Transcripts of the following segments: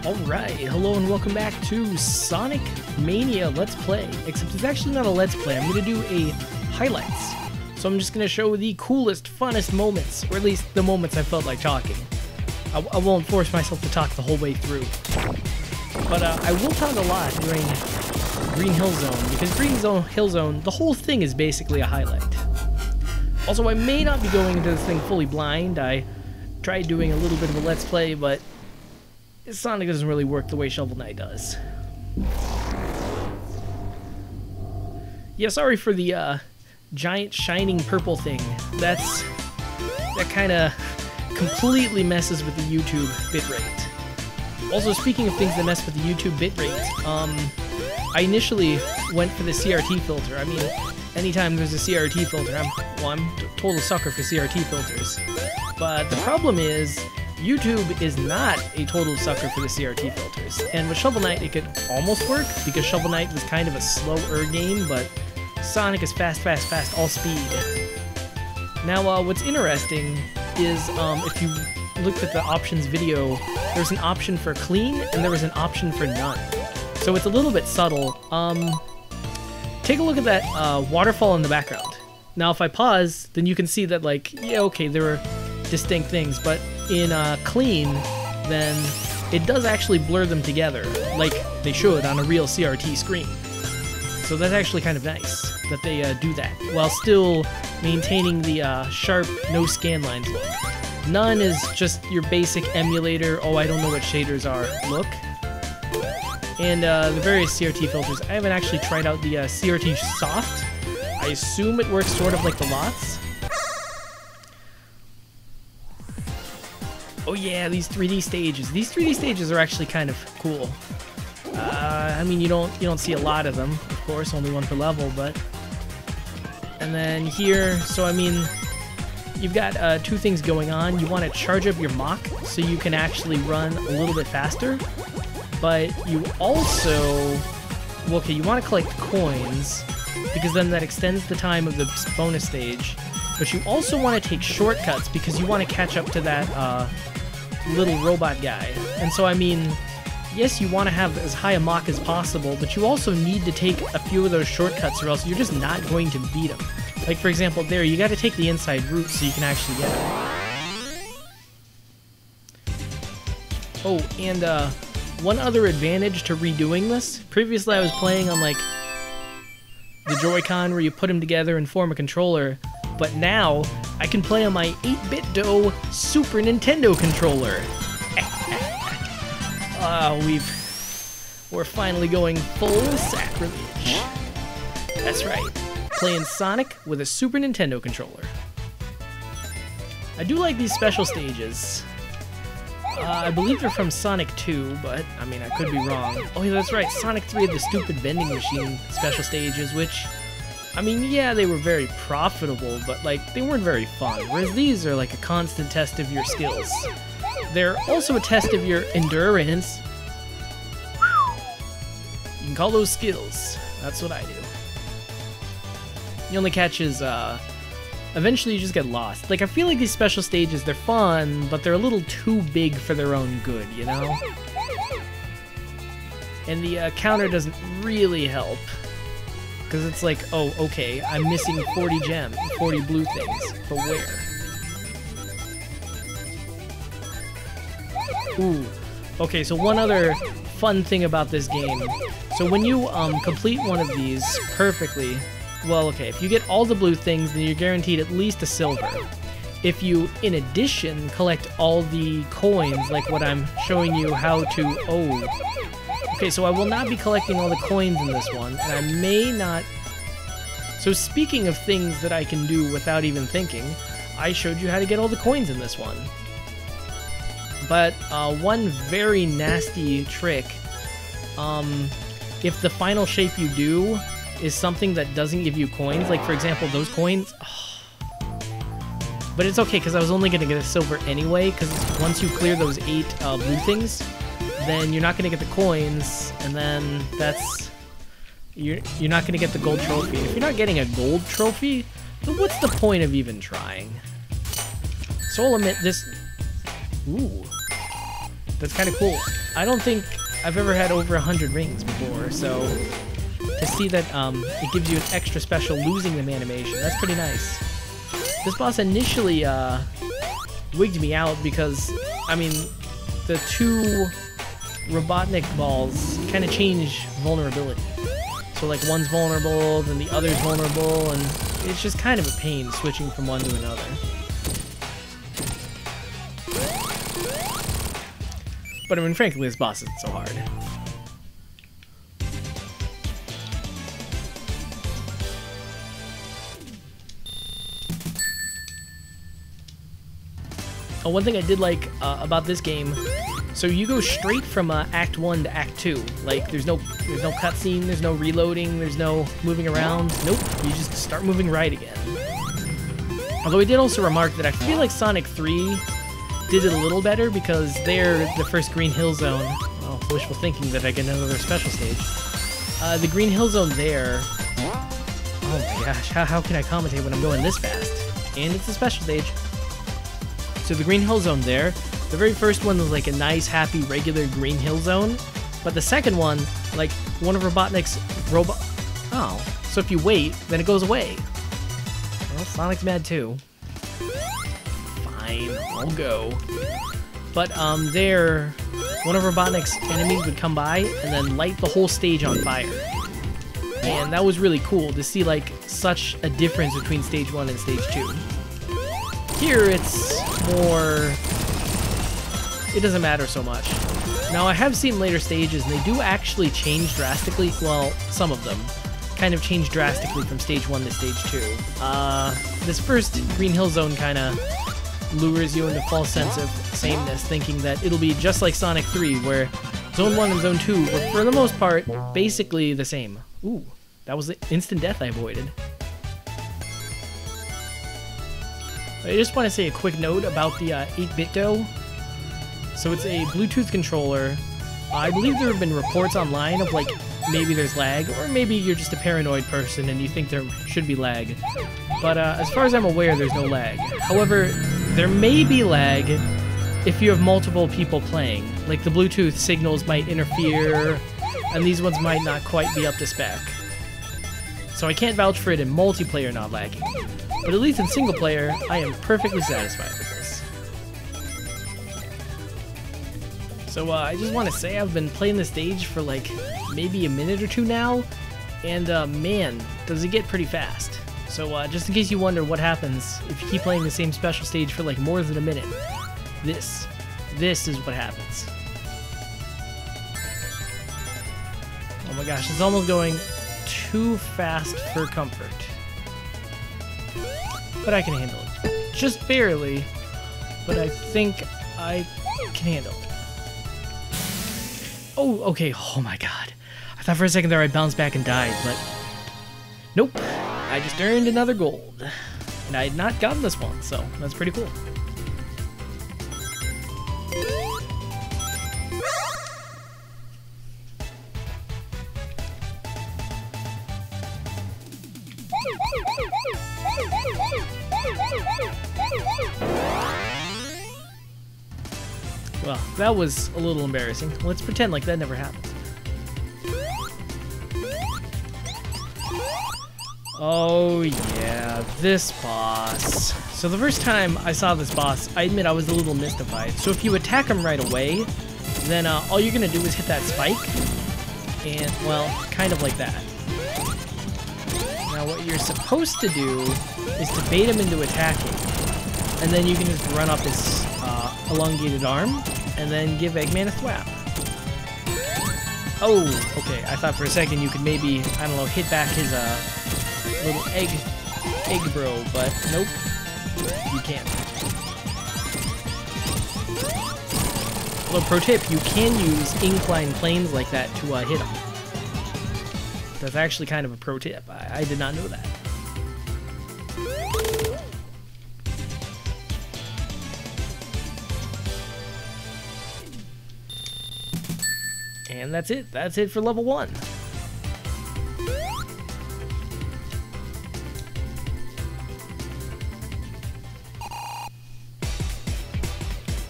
Alright, hello and welcome back to Sonic Mania Let's Play. Except it's actually not a Let's Play, I'm going to do a highlights. So I'm just going to show the coolest, funnest moments, or at least the moments I felt like talking. I won't force myself to talk the whole way through. But I will talk a lot during Green Hill Zone, because Hill Zone, the whole thing is basically a highlight. Also, I may not be going into this thing fully blind. I tried doing a little bit of a Let's Play, but Sonic doesn't really work the way Shovel Knight does. Yeah, sorry for the giant shining purple thing. That kind of completely messes with the YouTube bitrate. Also, speaking of things that mess with the YouTube bitrate, I initially went for the CRT filter. I mean, anytime there's a CRT filter, I'm a total sucker for CRT filters. But the problem is, YouTube is not a total sucker for the CRT filters. And with Shovel Knight, it could almost work, because Shovel Knight was kind of a slower game, but Sonic is fast, fast, fast, all speed. Now, what's interesting is, if you looked at the options video, there's an option for clean, and there was an option for none. So it's a little bit subtle. Take a look at that waterfall in the background. Now, if I pause, then you can see that, like, yeah, okay, there were distinct things, but in clean, then it does actually blur them together, like they should on a real CRT screen. So that's actually kind of nice that they do that, while still maintaining the sharp, no scan lines look. None is just your basic emulator, oh, I don't know what shaders are look. And the various CRT filters, I haven't actually tried out the CRT Soft. I assume it works sort of like the LOTS. Oh yeah, these 3D stages. These 3D stages are actually kind of cool. I mean, you don't see a lot of them, of course, only one per level, but... And then here, so I mean, you've got two things going on. You want to charge up your Mach so you can actually run a little bit faster, but you also... Well, okay, you want to collect coins, because then that extends the time of the bonus stage, but you also want to take shortcuts because you want to catch up to that little robot guy. And so, I mean, yes, you want to have as high a Mach as possible, but you also need to take a few of those shortcuts or else you're just not going to beat him. Like, for example, there, you got to take the inside route so you can actually get it. Oh, and one other advantage to redoing this, previously I was playing on, like, the Joy-Con where you put them together and form a controller, but now I can play on my 8-bit-do Super Nintendo controller. We're finally going full sacrilege. That's right, playing Sonic with a Super Nintendo controller. I do like these special stages. I believe they're from Sonic 2, but, I mean, I could be wrong. Oh yeah, that's right, Sonic 3 had the stupid vending machine special stages, which, I mean, yeah, they were very profitable, but, like, they weren't very fun, whereas these are, like, a constant test of your skills. They're also a test of your endurance. You can call those skills. That's what I do. The only catch is, eventually you just get lost. Like, I feel like these special stages, they're fun, but they're a little too big for their own good, you know? And the counter doesn't really help. Because it's like, oh, okay, I'm missing 40 gems, 40 blue things, but where? Ooh. Okay, so one other fun thing about this game. So when you complete one of these perfectly, well, okay, if you get all the blue things, then you're guaranteed at least a silver. If you, in addition, collect all the coins, like what I'm showing you how to... Oh. Okay, so I will not be collecting all the coins in this one, and I may not... So speaking of things that I can do without even thinking, I showed you how to get all the coins in this one. But one very nasty trick, if the final shape you do is something that doesn't give you coins, like for example those coins, but it's okay because I was only going to get a silver anyway, because once you clear those 8 blue things, then you're not going to get the coins, and then that's, you're not going to get the gold trophy. If you're not getting a gold trophy, then what's the point of even trying? So I'll admit this, ooh, That's kind of cool. I don't think I've ever had over 100 rings before, so to see that it gives you an extra special losing them animation, that's pretty nice. This boss initially wigged me out because, I mean, the two Robotnik balls kind of change vulnerability. So like one's vulnerable, then the other's vulnerable, and it's just kind of a pain switching from one to another. But I mean, frankly, this boss isn't so hard. Oh, one thing I did like about this game, so you go straight from Act 1 to Act 2. Like, there's no cutscene, there's no reloading, there's no moving around. Nope, you just start moving right again. Although I did also remark that I feel like Sonic 3 did it a little better because they're the first Green Hill Zone. Well, wishful thinking that I get another special stage. The Green Hill Zone there. Oh my gosh, how can I commentate when I'm going this fast? And it's a special stage. So the Green Hill Zone there, the very first one was like a nice, happy, regular Green Hill Zone. But the second one, like one of Robotnik's robot... Oh, so if you wait, then it goes away. Well, Sonic's mad too. Fine, I'll go. But there, one of Robotnik's enemies would come by and then light the whole stage on fire. And that was really cool to see like such a difference between stage 1 and stage 2. Here it's more... It doesn't matter so much. Now I have seen later stages and they do actually change drastically. Well, some of them kind of change drastically from stage 1 to stage 2. This first Green Hill Zone kind of lures you into a false sense of sameness, thinking that it'll be just like Sonic 3, where Zone 1 and Zone 2 were, for the most part, basically the same. Ooh, that was the instant death I avoided. I just want to say a quick note about the 8-bit dough. So it's a Bluetooth controller. I believe there have been reports online of like maybe there's lag, or maybe you're just a paranoid person and you think there should be lag. But as far as I'm aware, there's no lag. However, there may be lag if you have multiple people playing. Like the Bluetooth signals might interfere, and these ones might not quite be up to spec. So I can't vouch for it in multiplayer not lagging. But at least in single player, I am perfectly satisfied with this. So I just want to say I've been playing the stage for like maybe a minute or two now, and man, does it get pretty fast. So just in case you wonder what happens if you keep playing the same special stage for like more than a minute, this is what happens. Oh my gosh, it's almost going too fast for comfort. But I can handle it. Just barely, but I think I can handle it. Oh, okay, oh my god. I thought for a second there I bounced back and died, but nope. I just earned another gold. And I had not gotten this one, so that's pretty cool. Well, that was a little embarrassing. Let's pretend like that never happened. Oh yeah, this boss. So the first time I saw this boss, I admit I was a little mystified. So if you attack him right away, then all you're gonna do is hit that spike, and well, kind of like that. Now what you're supposed to do is to bait him into attacking, and then you can just run up his elongated arm, and then give Eggman a thwap. Oh, okay, I thought for a second you could maybe, I don't know, hit back his little egg bro, but nope, you can't. Although, pro tip, you can use inclined planes like that to hit him. That's actually kind of a pro tip. I did not know that. And that's it. That's it for level 1.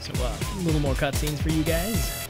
So a little more cutscenes for you guys.